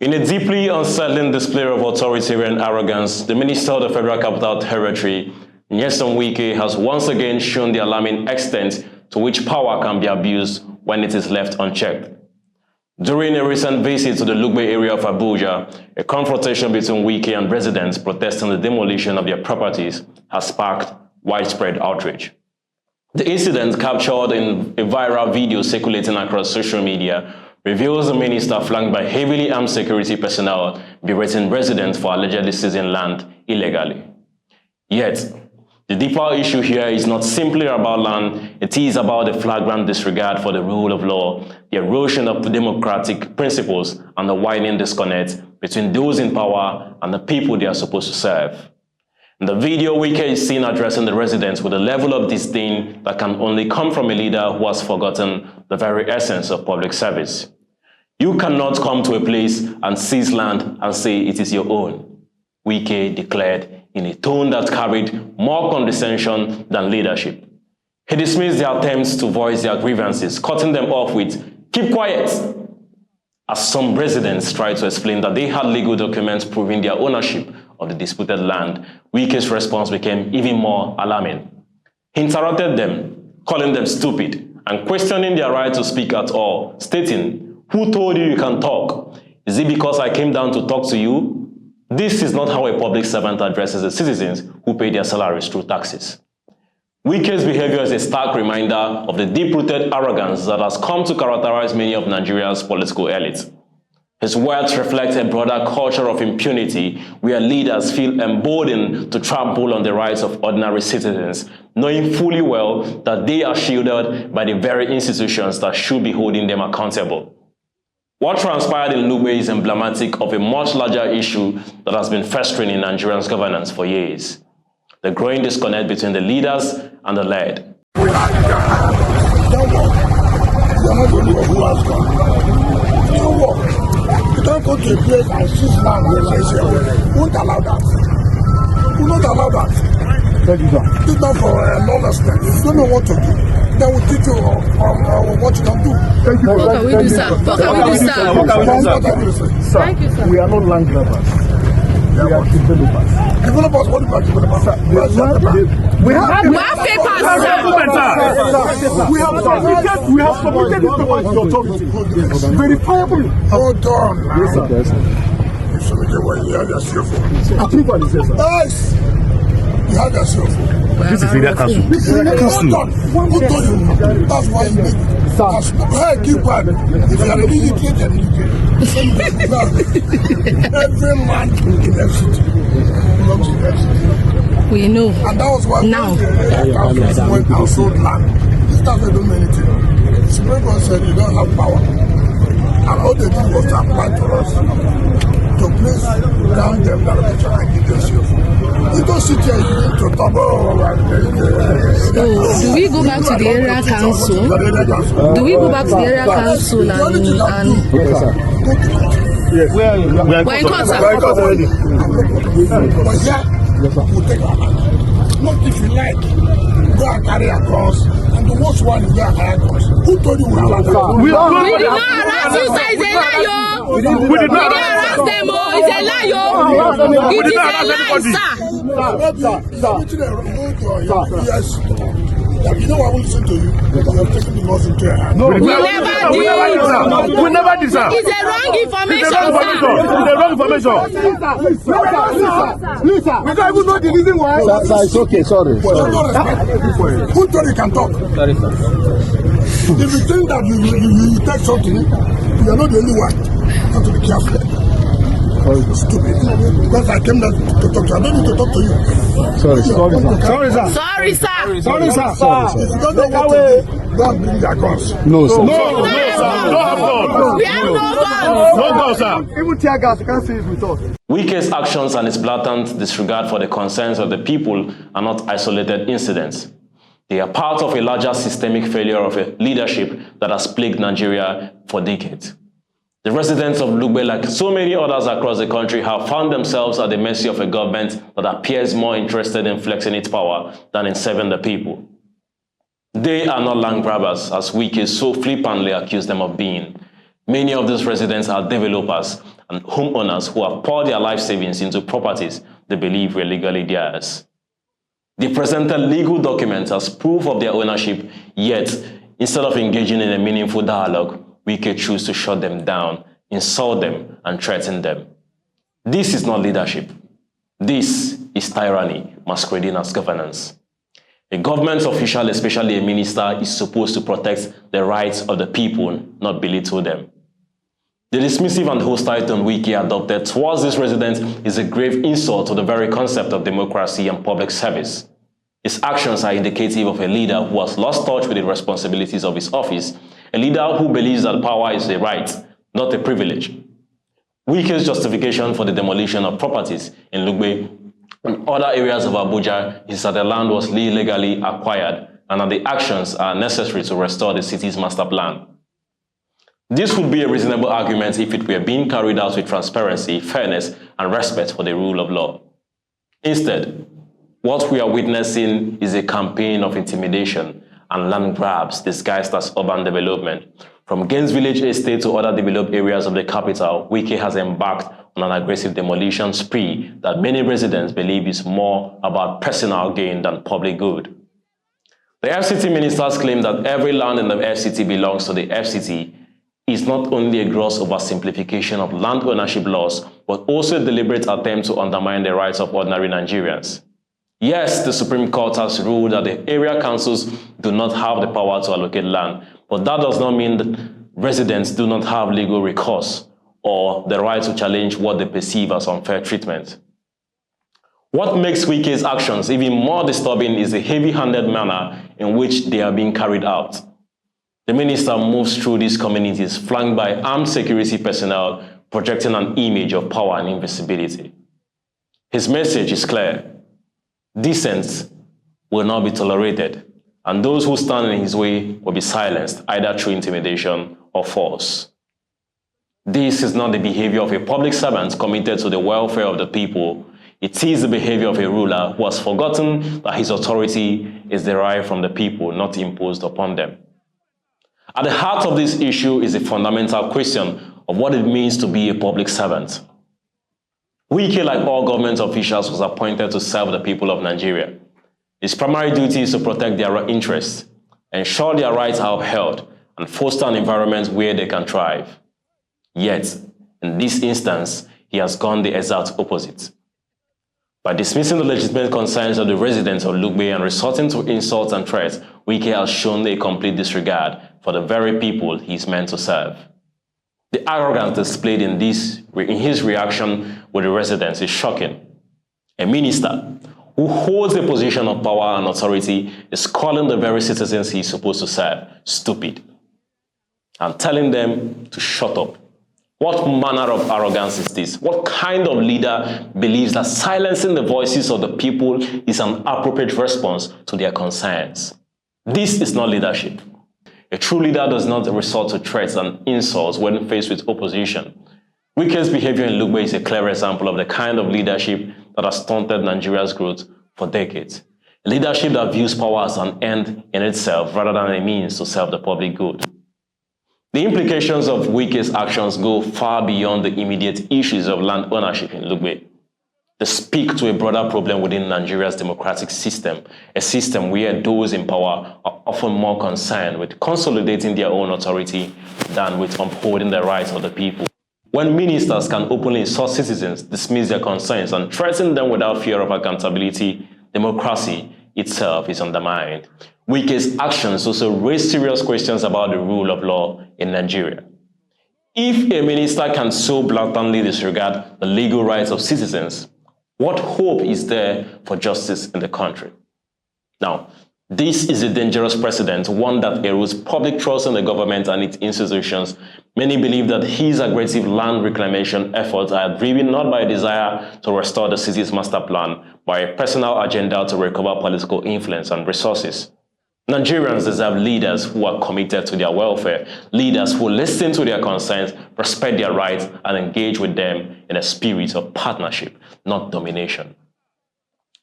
In a deeply unsettling display of authoritarian arrogance, the Minister of the Federal Capital Territory, Nyesom Wike, has once again shown the alarming extent to which power can be abused when it is left unchecked. During a recent visit to the Lugbe area of Abuja, a confrontation between Wike and residents protesting the demolition of their properties has sparked widespread outrage. The incident, captured in a viral video circulating across social media, reveals the minister flanked by heavily armed security personnel berating residents for allegedly seizing land illegally. Yet, the deeper issue here is not simply about land, it is about the flagrant disregard for the rule of law, the erosion of democratic principles, and the widening disconnect between those in power and the people they are supposed to serve. In the video, Wike is seen addressing the residents with a level of disdain that can only come from a leader who has forgotten the very essence of public service. You cannot come to a place and seize land and say it is your own, Wike declared in a tone that carried more condescension than leadership. He dismissed their attempts to voice their grievances, cutting them off with, "Keep quiet," as some residents tried to explain that they had legal documents proving their ownership of the disputed land. Wike's response became even more alarming. He interrupted them, calling them stupid and questioning their right to speak at all, stating, "Who told you you can talk? Is it because I came down to talk to you? This is not how a public servant addresses the citizens who pay their salaries through taxes." Wike's behavior is a stark reminder of the deep-rooted arrogance that has come to characterize many of Nigeria's political elites. His words reflect a broader culture of impunity where leaders feel emboldened to trample on the rights of ordinary citizens, knowing fully well that they are shielded by the very institutions that should be holding them accountable. What transpired in Lugbe is emblematic of a much larger issue that has been festering in Nigeria's governance for years: the growing disconnect between the leaders and the led. Don't go to a place and seize land where we won't allow that. We will not allow that. It's not for lawlessness. If you don't know what to do, then we'll teach you what you can do. Thank you. What can we do, sir? What can we do, sir? What can we do, sir? Thank you, sir. We are not land grabbers. We are developers. Developers, what about developers? We have papers, sir. We have submitted this paper to the authority. Verifiable. Hold on. Yes, sir. You submitted what you had your CFO. Approval is there, sir. Yes. You had your CFO. This is area council. This is area council. Who told you? That's why you make it. Hey, keep quiet. If you are an illiterate, every man in FCT belongs to FCT. We know. And that was why now when I sold land, this time they don't know anything. The Supreme Court said you don't have power. And all they did was to apply to us to place down them that are trying to get CFO. You don't sit here, you need to talk. So, do we go back to the area council? Do we go back to the area council and yes. we're in court, sir. We're in court already. But yeah, we'll take our land. Not if you like, go and carry across. And the worst one is go and carry across. Who told you we allow that? We did not harass you, sir. It's a lie, yo. We didn't harass them, oh. It's a lie, yo. It is a lie, sir. Yes. You know I will listen to you. You have taken the laws into your hand. No, we never did. We never did, sir. It's a wrong information, sir. It's a wrong information. Lisa, we don't even know the reason why. Sir, it's okay. Sorry. Who told you can talk? Sorry, sir. If you think that you take something, you are not the only one. You have to be careful. Stupid. Because I came there to talk to you. I don't need to talk to you. Sorry, sir. Sorry, sir. Sorry, sir. If you don't know what to do, go and bring their guns. No, sir. No, sir. Don't have guns. We have no guns. No guns, sir. Even tear gas, you can't see it with us. Wike's actions and his blatant disregard for the concerns of the people are not isolated incidents. They are part of a larger systemic failure of a leadership that has plagued Nigeria for decades. The residents of Lugbe, like so many others across the country, have found themselves at the mercy of a government that appears more interested in flexing its power than in serving the people. They are not land grabbers, as Wike so flippantly accused them of being. Many of these residents are developers, and homeowners who have poured their life savings into properties they believe were legally theirs. They presented legal documents as proof of their ownership, yet, instead of engaging in a meaningful dialogue, Wike chose to shut them down, insult them, and threaten them. This is not leadership. This is tyranny masquerading as governance. A government official, especially a minister, is supposed to protect the rights of the people, not belittle them. The dismissive and hostile tone Wike adopted towards this resident is a grave insult to the very concept of democracy and public service. His actions are indicative of a leader who has lost touch with the responsibilities of his office, a leader who believes that power is a right, not a privilege. Wike's justification for the demolition of properties in Lugbe and other areas of Abuja is that the land was illegally acquired and that the actions are necessary to restore the city's master plan. This would be a reasonable argument if it were being carried out with transparency, fairness, and respect for the rule of law. Instead, what we are witnessing is a campaign of intimidation and land grabs disguised as urban development. From Gaines Village Estate to other developed areas of the capital, Wike has embarked on an aggressive demolition spree that many residents believe is more about personal gain than public good. The FCT ministers claim that every land in the FCT belongs to the FCT is not only a gross oversimplification of land ownership laws, but also a deliberate attempt to undermine the rights of ordinary Nigerians. Yes, the Supreme Court has ruled that the area councils do not have the power to allocate land, but that does not mean that residents do not have legal recourse or the right to challenge what they perceive as unfair treatment. What makes Wike's actions even more disturbing is the heavy-handed manner in which they are being carried out. The minister moves through these communities flanked by armed security personnel projecting an image of power and invisibility. His message is clear. Dissent will not be tolerated, and those who stand in his way will be silenced either through intimidation or force. This is not the behavior of a public servant committed to the welfare of the people. It is the behavior of a ruler who has forgotten that his authority is derived from the people, not imposed upon them. At the heart of this issue is a fundamental question of what it means to be a public servant. Wike, like all government officials, was appointed to serve the people of Nigeria. His primary duty is to protect their interests, ensure their rights are upheld, and foster an environment where they can thrive. Yet, in this instance, he has gone the exact opposite. By dismissing the legitimate concerns of the residents of Lugbe and resorting to insults and threats, Wike has shown a complete disregard for the very people he is meant to serve. The arrogance displayed in his reaction with the residents is shocking. A minister who holds a position of power and authority is calling the very citizens he is supposed to serve stupid and telling them to shut up. What manner of arrogance is this? What kind of leader believes that silencing the voices of the people is an appropriate response to their concerns? This is not leadership. A true leader does not resort to threats and insults when faced with opposition. Wike's behavior in Lugbe is a clear example of the kind of leadership that has stunted Nigeria's growth for decades. A leadership that views power as an end in itself rather than a means to serve the public good. The implications of Wike's actions go far beyond the immediate issues of land ownership in Lugbe. They speak to a broader problem within Nigeria's democratic system, a system where those in power are often more concerned with consolidating their own authority than with upholding the rights of the people. When ministers can openly insult citizens, dismiss their concerns, and threaten them without fear of accountability, democracy itself is undermined. Wike's actions also raise serious questions about the rule of law in Nigeria. If a minister can so blatantly disregard the legal rights of citizens, what hope is there for justice in the country? Now, this is a dangerous precedent, one that erodes public trust in the government and its institutions. Many believe that his aggressive land reclamation efforts are driven not by a desire to restore the city's master plan, but by a personal agenda to recover political influence and resources. Nigerians deserve leaders who are committed to their welfare, leaders who listen to their concerns, respect their rights, and engage with them in a spirit of partnership, not domination.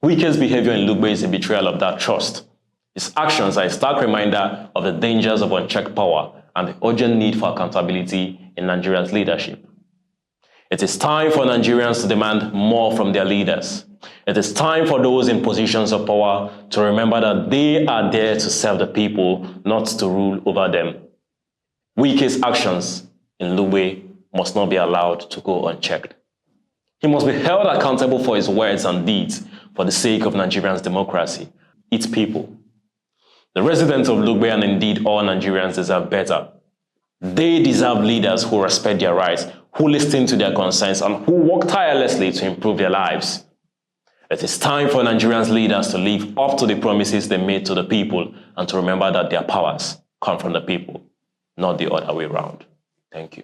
Wike's behavior in Lugbe is a betrayal of that trust. His actions are a stark reminder of the dangers of unchecked power and the urgent need for accountability in Nigeria's leadership. It is time for Nigerians to demand more from their leaders. It is time for those in positions of power to remember that they are there to serve the people, not to rule over them. Wike's actions in Lugbe must not be allowed to go unchecked. He must be held accountable for his words and deeds for the sake of Nigerians' democracy, its people. The residents of Lugbe and indeed all Nigerians deserve better. They deserve leaders who respect their rights, who listen to their concerns, and who work tirelessly to improve their lives. It is time for Nigerians' leaders to live up to the promises they made to the people and to remember that their powers come from the people, not the other way around. Thank you.